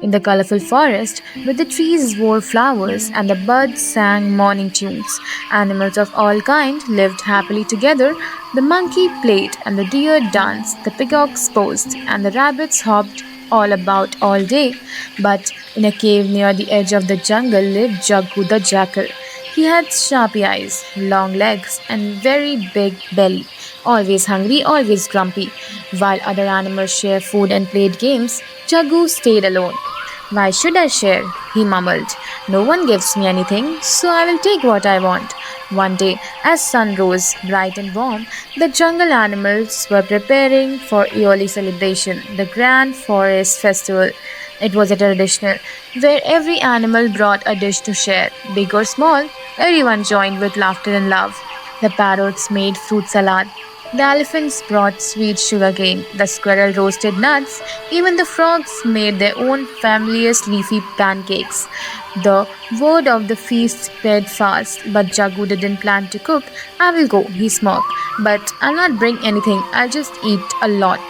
In the colorful forest, where the trees wore flowers and the birds sang morning tunes, animals of all kinds lived happily together. The monkey played and the deer danced, the peacocks posed and the rabbits hopped all about all day. But in a cave near the edge of the jungle lived Jaggu the jackal. He had sharp eyes, long legs, and very big belly. Always hungry, always grumpy. While other animals shared food and played games, Jaggu stayed alone. Why should I share? He mumbled. No one gives me anything, so I will take what I want. One day, as sun rose bright and warm, the jungle animals were preparing for yearly celebration, the grand forest festival. It was a traditional where every animal brought a dish to share, big or small. Everyone joined with laughter and love. The parrots made fruit salad. The elephants brought sweet sugarcane. The squirrel roasted nuts. Even the frogs made their own family's leafy pancakes. The word of the feast spread fast, but Jagu didn't plan to cook. I will go, he smirked. But I'll not bring anything, I'll just eat a lot.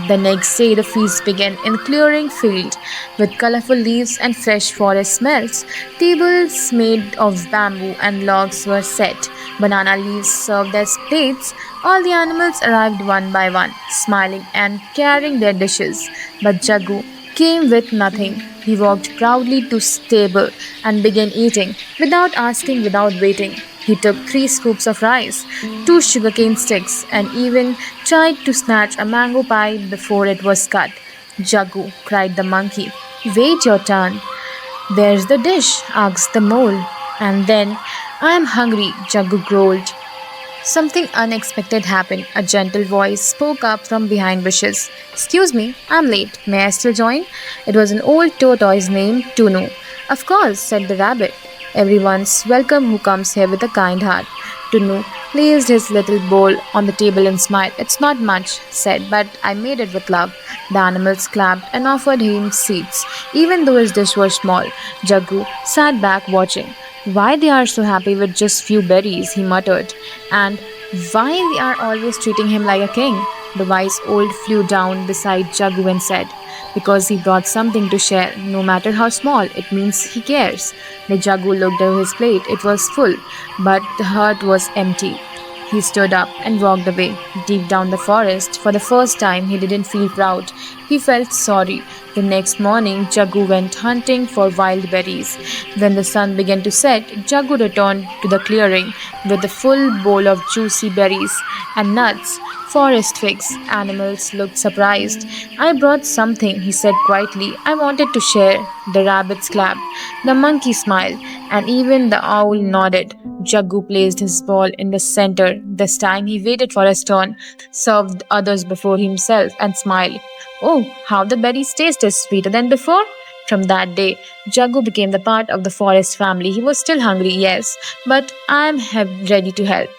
The next day, the feast began in a clearing field with colorful leaves and fresh forest smells. Tables made of bamboo and logs were set. Banana leaves served as plates. All the animals arrived one by one, smiling and carrying their dishes. But Jagu came with nothing. He walked proudly to stable and began eating without asking, without waiting. He took 3 scoops of rice, 2 sugarcane sticks, and even tried to snatch a mango pie before it was cut. Jagu, cried the monkey, wait your turn. Where's the dish? Asked the mole. And then, I'm hungry, Jagu growled. Something unexpected happened. A gentle voice spoke up from behind bushes. Excuse me, I'm late. May I still join? It was an old tortoise named Tunu. Of course, said the rabbit. Everyone's welcome who comes here with a kind heart. Tunu placed his little bowl on the table and smiled. It's not much, said, but I made it with love. The animals clapped and offered him seats, even though his dish was small. Jagu sat back watching. Why they are so happy with just few berries, he muttered, and why they are always treating him like a king. The wise old flew down beside Jagu and said, because he brought something to share, no matter how small, it means he cares. The Jagu looked at his plate, it was full, but the heart was empty. He stood up and walked away. Deep down the forest, for the first time, he didn't feel proud. He felt sorry. The next morning, Jagu went hunting for wild berries. When the sun began to set, Jagu returned to the clearing with a full bowl of juicy berries and nuts. Forest figs. Animals looked surprised. I brought something, he said quietly. I wanted to share. The rabbits clapped. The monkey smiled, and even the owl nodded. Jagu placed his ball in the center. This time he waited for his turn, served others before himself, and smiled. Oh, how the berries tasted sweeter than before! From that day, Jagu became the part of the forest family. He was still hungry, yes, but I am ready to help.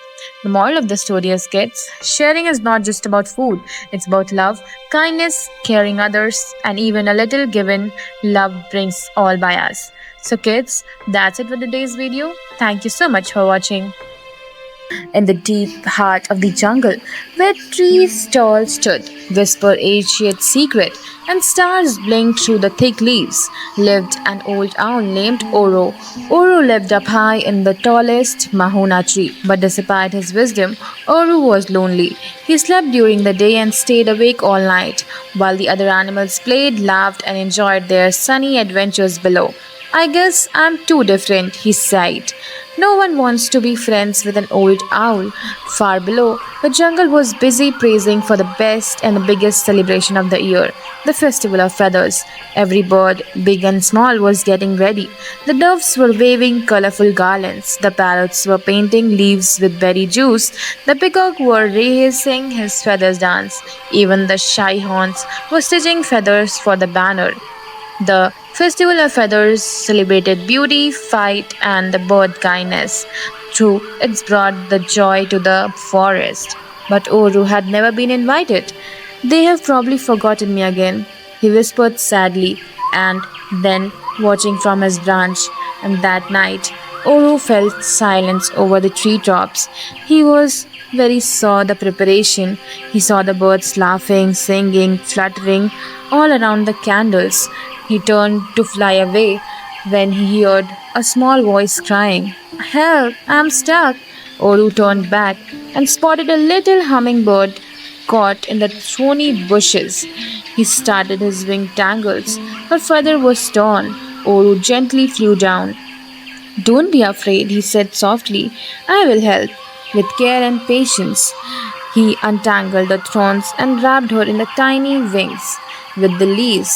The moral of the story is, kids, sharing is not just about food. It's about love, kindness, caring others, and even a little given love brings all by us. So kids, that's it for today's video. Thank you so much for watching. In the deep heart of the jungle, where trees tall stood, whispered ancient secret, and stars blinked through the thick leaves, lived an old owl named Oro. Oro lived up high in the tallest mahona tree, but despite his wisdom, Oro was lonely. He slept during the day and stayed awake all night, while the other animals played, laughed, and enjoyed their sunny adventures below. I guess I'm too different, he sighed. No one wants to be friends with an old owl. Far below, the jungle was busy praising for the best and the biggest celebration of the year, the Festival of Feathers. Every bird, big and small, was getting ready. The doves were waving colorful garlands. The parrots were painting leaves with berry juice. The peacock were rehearsing his feathers dance. Even the shy horns were stitching feathers for the banner. The Festival of Feathers celebrated beauty, fight, and the bird kindness. True, it's brought the joy to the forest. But Oru had never been invited. They have probably forgotten me again, he whispered sadly, and then watching from his branch. And that night, Oru felt silence over the treetops. He was very saw the preparation. He saw the birds laughing, singing, fluttering all around the candles. He turned to fly away when he heard a small voice crying, "Help, I'm stuck." Oru turned back and spotted a little hummingbird caught in the thorny bushes. He started his wing tangles. Her feather was torn. Oru gently flew down. "Don't be afraid," he said softly. "I will help." With care and patience, he untangled the thorns and wrapped her in the tiny wings with the leaves.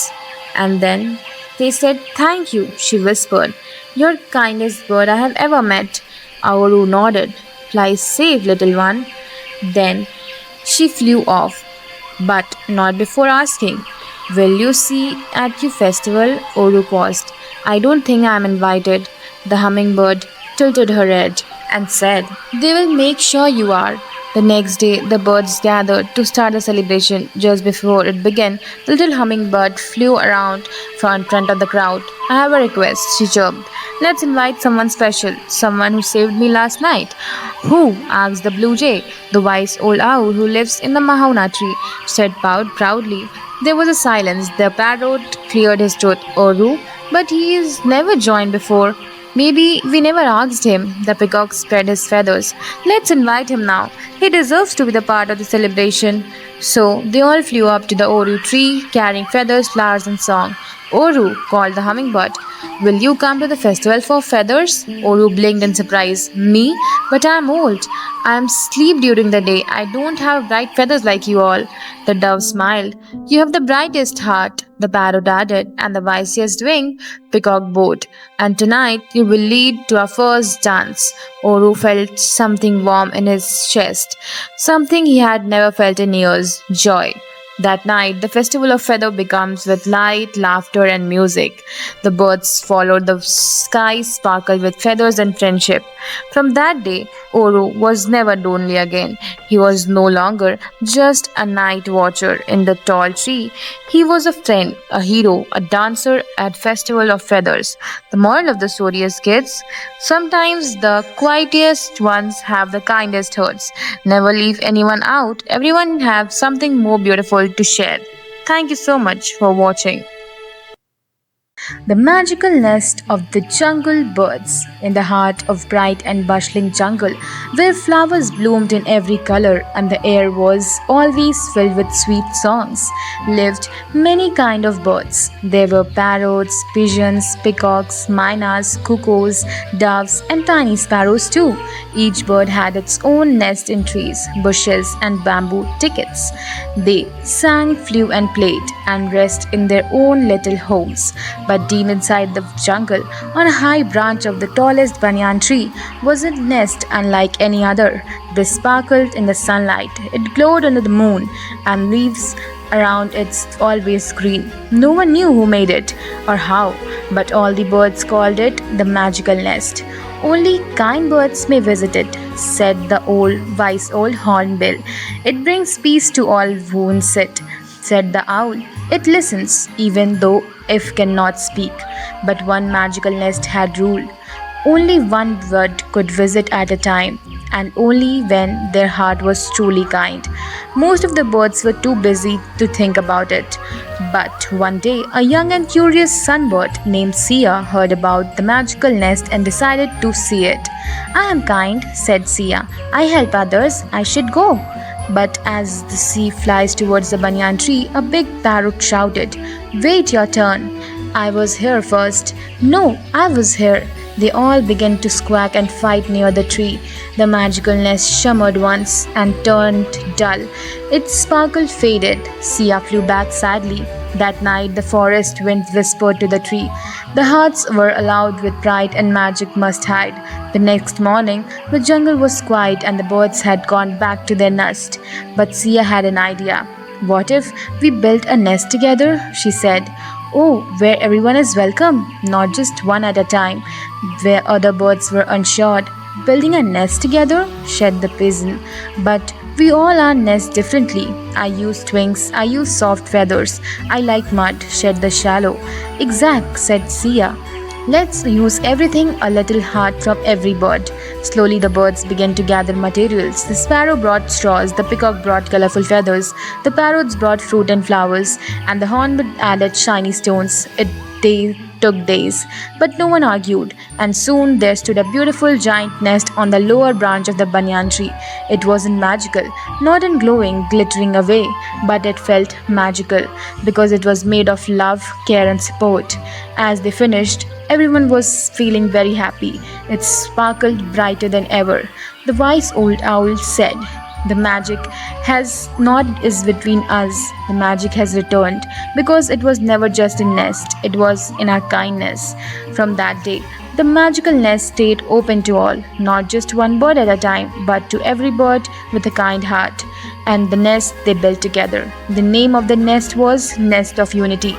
And then they said, "Thank you," she whispered. "You're the kindest bird I have ever met." Auru nodded. "Fly safe, little one." Then she flew off, but not before asking, "Will you see at your festival?" Oru paused. "I don't think I am invited." The hummingbird tilted her head and said, "They will make sure you are." The next day, the birds gathered to start the celebration. Just before it began, the little hummingbird flew around in front of the crowd. "I have a request," she chirped. "Let's invite someone special, someone who saved me last night." "Who?" asked the blue jay. "The wise old owl who lives in the mahona tree," said Pout proudly. There was a silence. The parrot cleared his throat. "Oru, but he has never joined before." "Maybe we never asked him." The peacock spread his feathers. "Let's invite him now. He deserves to be the part of the celebration." So they all flew up to the Oru tree, carrying feathers, flowers, and song. "Oru," called the hummingbird, "will you come to the festival for feathers?" Oru blinked in surprise. "Me? But I'm old. I'm asleep during the day. I don't have bright feathers like you all." The dove smiled. "You have the brightest heart," the parrot added, "and the wisest wing," peacock bowed. "And tonight you will lead to our first dance." Oru felt something warm in his chest, something he had never felt in years: joy. That night, the festival of feather becomes with light, laughter, and music. The birds followed the sky, sparkled with feathers and friendship. From that day, Oru was never lonely again. He was no longer just a night watcher in the tall tree. He was a friend, a hero, a dancer at Festival of Feathers. The moral of the story is, kids, sometimes the quietest ones have the kindest hearts. Never leave anyone out. Everyone have something more beautiful to share. Thank you so much for watching. The magical nest of the jungle birds. In the heart of bright and bustling jungle, where flowers bloomed in every color and the air was always filled with sweet songs, lived many kind of birds. There were parrots, pigeons, peacocks, mynas, cuckoos, doves, and tiny sparrows too. Each bird had its own nest in trees, bushes, and bamboo thickets. They sang, flew, and played, and rested in their own little homes. But deep inside the jungle, on a high branch of the tallest banyan tree, was a nest unlike any other. This sparkled in the sunlight. It glowed under the moon, and leaves around it's always green. No one knew who made it or how, but all the birds called it the magical nest. "Only kind birds may visit it," said the wise old hornbill. "It brings peace to all who visit," said the owl. "It listens, even though if cannot speak." But one magical nest had rule. Only one bird could visit at a time, and only when their heart was truly kind. Most of the birds were too busy to think about it. But one day, a young and curious sunbird named Sia heard about the magical nest and decided to see it. "I am kind," said Sia. "I help others. I should go." But as the sea flies towards the banyan tree, a big parrot shouted, "Wait your turn. I was here first." "No, I was here." They all began to squawk and fight near the tree. The magical nest shimmered once and turned dull. Its sparkle faded. Sia flew back sadly. That night, the forest wind whispered to the tree. The hearts were allowed with pride and magic must hide. The next morning, the jungle was quiet and the birds had gone back to their nest. But Sia had an idea. "What if we built a nest together?" she said. "Oh, where everyone is welcome, not just one at a time." Where other birds were unsure. "Building a nest together?" said the pigeon. "But we all are nest differently. I use wings, I use soft feathers. I like mud," said the shallow. "Exact," said Sia. Let's use everything, a little heart from every bird. Slowly, the birds began to gather materials. The sparrow brought straws, the peacock brought colorful feathers, the parrots brought fruit and flowers, and the hornbill added shiny stones. They took days, but no one argued, and soon there stood a beautiful giant nest on the lower branch of the banyan tree. It wasn't magical, not in glowing, glittering away, but it felt magical because it was made of love, care, and support. As they finished, everyone was feeling very happy. It sparkled brighter than ever. The wise old owl said, "The magic has not is between us. The magic has returned because it was never just a nest, it was in our kindness." From that day, the magical nest stayed open to all, not just one bird at a time, but to every bird with a kind heart. And the nest they built together. The name of the nest was Nest of Unity.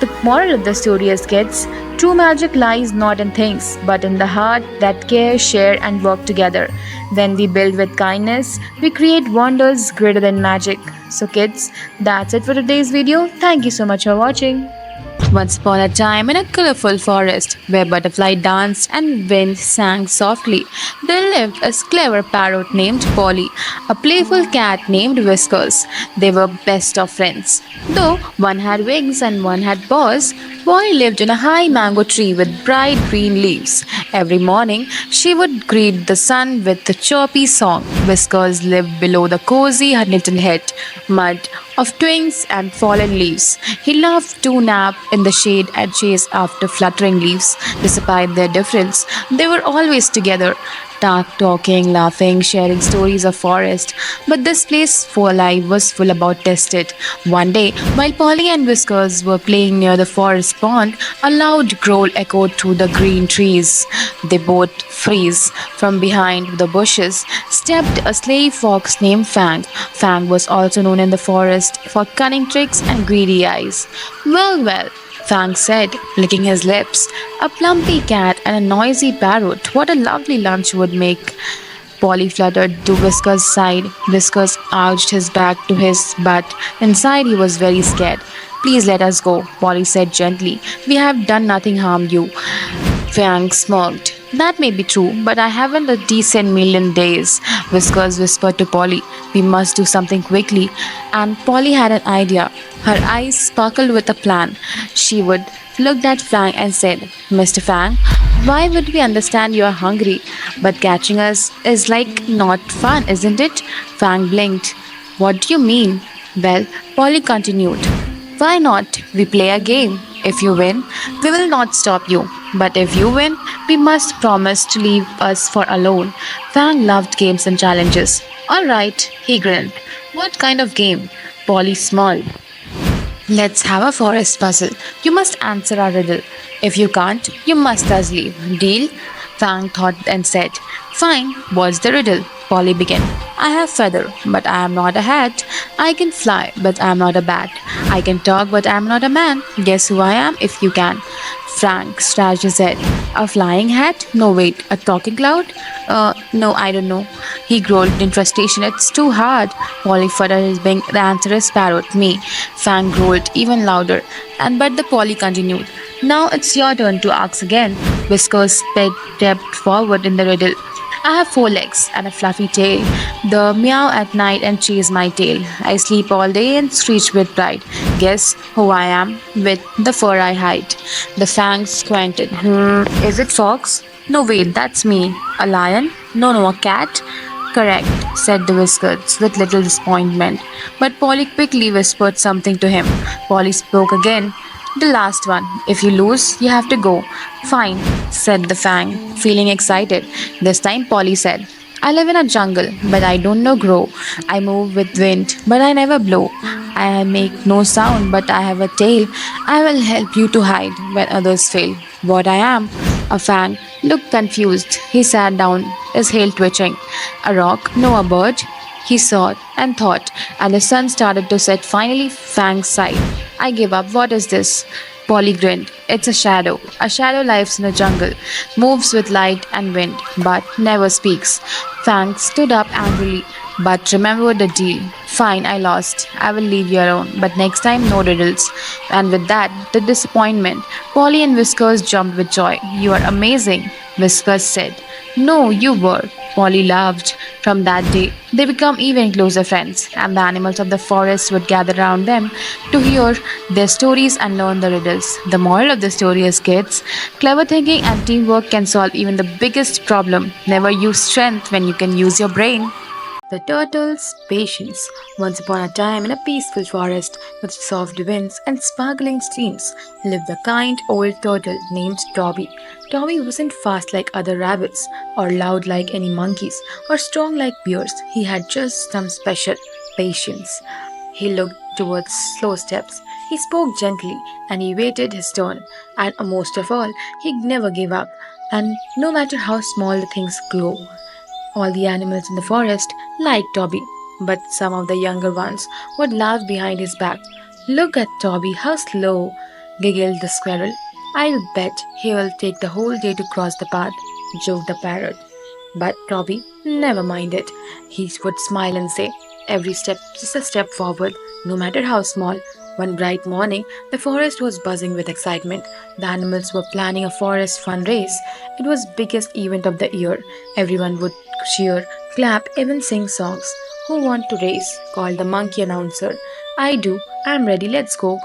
The moral of the story is, kids, true magic lies not in things, but in the heart that care, share, and work together. When we build with kindness, we create wonders greater than magic. So, kids, that's it for today's video. Thank you so much for watching. Once upon a time, in a colorful forest where butterfly danced and wind sang softly, there lived a clever parrot named Polly, a playful cat named Whiskers. They were best of friends. Though one had wings and one had paws, Polly lived in a high mango tree with bright green leaves. Every morning, she would greet the sun with a chirpy song. Whiskers lived below the cozy little hut, mud of twigs and fallen leaves. He loved to nap in the shade and chase after fluttering leaves. Despite their difference, they were always together, talking, laughing, sharing stories of forest. But this place for life was full about tested. One day, while Polly and Whiskers were playing near the forest pond, a loud growl echoed through the green trees. They both freeze. From behind the bushes stepped a slave fox named Fang. Fang was also known in the forest for cunning tricks and greedy eyes. Well, well, Fang said, licking his lips. A plumpy cat and a noisy parrot. What a lovely lunch would make. Polly fluttered to Whisker's side. Whiskers arched his back to his butt. Inside, he was very scared. "Please let us go," Polly said gently. "We have done nothing harm you." Fang smirked. "That may be true, but I haven't a decent meal in days," Whiskers whispered to Polly. "We must do something quickly." And Polly had an idea. Her eyes sparkled with a plan. She would looked at Fang and said, "Mr. Fang, why would we understand you are hungry? But catching us is like not fun, isn't it?" Fang blinked. "What do you mean?" "Well," Polly continued, "why not? We play a game. If you win, we will not stop you. But if you win, we must promise to leave us for alone." Fang loved games and challenges. "All right," he grinned. "What kind of game?" Polly smiled. "Let's have a forest puzzle. You must answer our riddle. If you can't, you must us leave. Deal?" Fang thought and said, "Fine, what's the riddle?" Polly began. "I have feather, but I am not a hat. I can fly, but I am not a bat. I can talk, but I am not a man. Guess who I am if you can." Frank scratched his head. "A flying hat? No, wait, a talking cloud? No, I don't know." He growled in frustration. "It's too hard." Polly fluttered his wing. "The answer is parrot, me." Fang growled even louder. But the Polly continued. "Now it's your turn to ask again." Whiskers stepped forward in the riddle. "I have 4 legs and a fluffy tail. The meow at night and chase my tail. I sleep all day and screech with pride. Guess who I am with the fur I hide." The fangs squinted. Is it fox?" "No, wait, that's me." "A lion?" "No, no, a cat." "Correct," said the Whiskers with little disappointment. But Polly quickly whispered something to him. Polly spoke again. "The last one. If you lose, you have to go." "Fine," said the Fang, feeling excited. This time Polly said, "I live in a jungle, but I don't know grow. I move with wind, but I never blow. I make no sound, but I have a tail. I will help you to hide when others fail." "What I am?" A Fang looked confused. He sat down, his tail twitching. "A rock? No, a bird?" He thought and thought, and the sun started to set. Finally, Fang sighed. "I give up. What is this?" Polly grinned. "It's a shadow. A shadow lives in the jungle, moves with light and wind, but never speaks." Fang stood up angrily. But remember the deal. Fine, I lost. I will leave you alone. But next time, no riddles. And with that, the disappointment. Polly and Whiskers jumped with joy. You are amazing, Whiskers said. No, you were. Polly laughed. From that day, they became even closer friends, and the animals of the forest would gather around them to hear their stories and learn the riddles. The moral of the story is, kids, clever thinking and teamwork can solve even the biggest problem. Never use strength when you can use your brain. The turtle's patience. Once upon a time, in a peaceful forest with soft winds and sparkling streams, lived a kind old turtle named Toby. Toby wasn't fast like other rabbits, or loud like any monkeys, or strong like bears. He had just some special patience. He looked towards slow steps. He spoke gently, and he waited his turn. And most of all, he never gave up. And no matter how small the things grow, all the animals in the forest liked Toby, but some of the younger ones would laugh behind his back. Look at Toby, how slow, giggled the squirrel. I'll bet he will take the whole day to cross the path, joked the parrot. But Toby never minded. He would smile and say, every step just a step forward, no matter how small. One bright morning, the forest was buzzing with excitement. The animals were planning a forest fun race. It was biggest event of the year. Everyone would cheer, clap, even sing songs. Who want to race? Called the monkey announcer. I do. I'm ready. Let's go.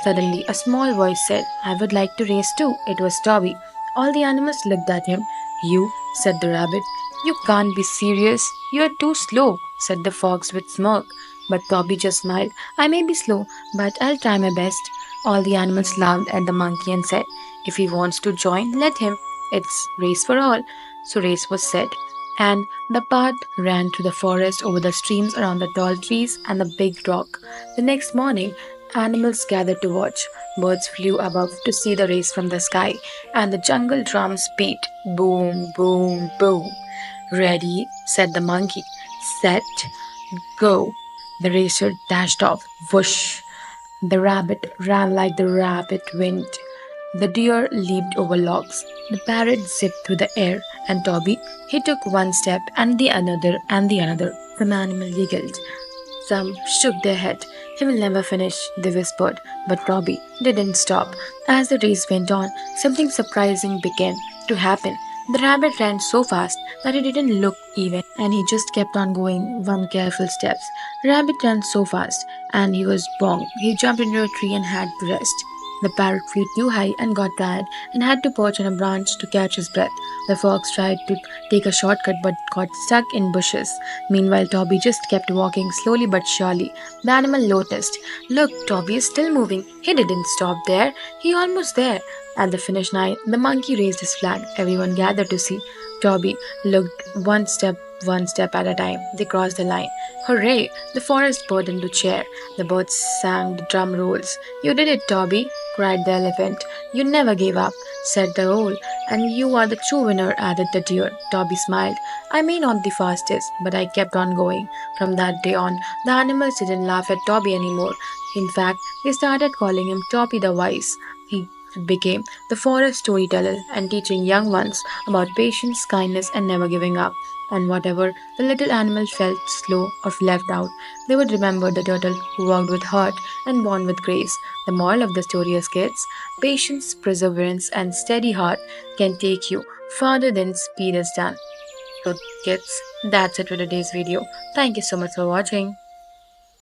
Suddenly, a small voice said, I would like to race too. It was Toby. All the animals looked at him. You, said the rabbit. You can't be serious. You are too slow, said the fox with smirk. But Toby just smiled. I may be slow, but I'll try my best. All the animals laughed at the monkey and said, if he wants to join, let him. It's race for all. So race was set, and the path ran through the forest over the streams around the tall trees and the big rock. The next morning, animals gathered to watch. Birds flew above to see the race from the sky, and the jungle drums beat. Boom, boom, boom. Ready, said the monkey. Set, go. The racer dashed off. Whoosh. The rabbit ran like the rapid wind. The deer leaped over logs. The parrot zipped through the air, and Toby, he took one step and the another and the another. Some animal giggled. Some shook their head. He will never finish, they whispered. But Toby didn't stop. As the race went on, something surprising began to happen. The rabbit ran so fast that he didn't look even, and he just kept on going one careful steps. Rabbit ran so fast, and he was wrong. He jumped into a tree and had to rest. The parrot flew too high and got tired and had to perch on a branch to catch his breath. The fox tried to take a shortcut but got stuck in bushes. Meanwhile, Toby just kept walking slowly but surely. The animal noticed. Look, Toby is still moving. He didn't stop there. He almost there. At the finish line, the monkey raised his flag. Everyone gathered to see. Toby looked one step at a time. They crossed the line. Hooray! The forest bird into cheer. The birds sang the drum rolls. You did it, Toby, cried the elephant. You never gave up, said the owl. And you are the true winner, added the deer. Toby smiled. I may not the fastest, but I kept on going. From that day on, the animals didn't laugh at Toby anymore. In fact, they started calling him Toby the Wise. He became the forest storyteller and teaching young ones about patience, kindness, and never giving up. And whatever the little animal felt slow or left out, they would remember the turtle who walked with heart and born with grace. The moral of the story is, kids, patience, perseverance, and steady heart can take you farther than speed has done. So, kids, that's it for today's video. Thank you so much for watching.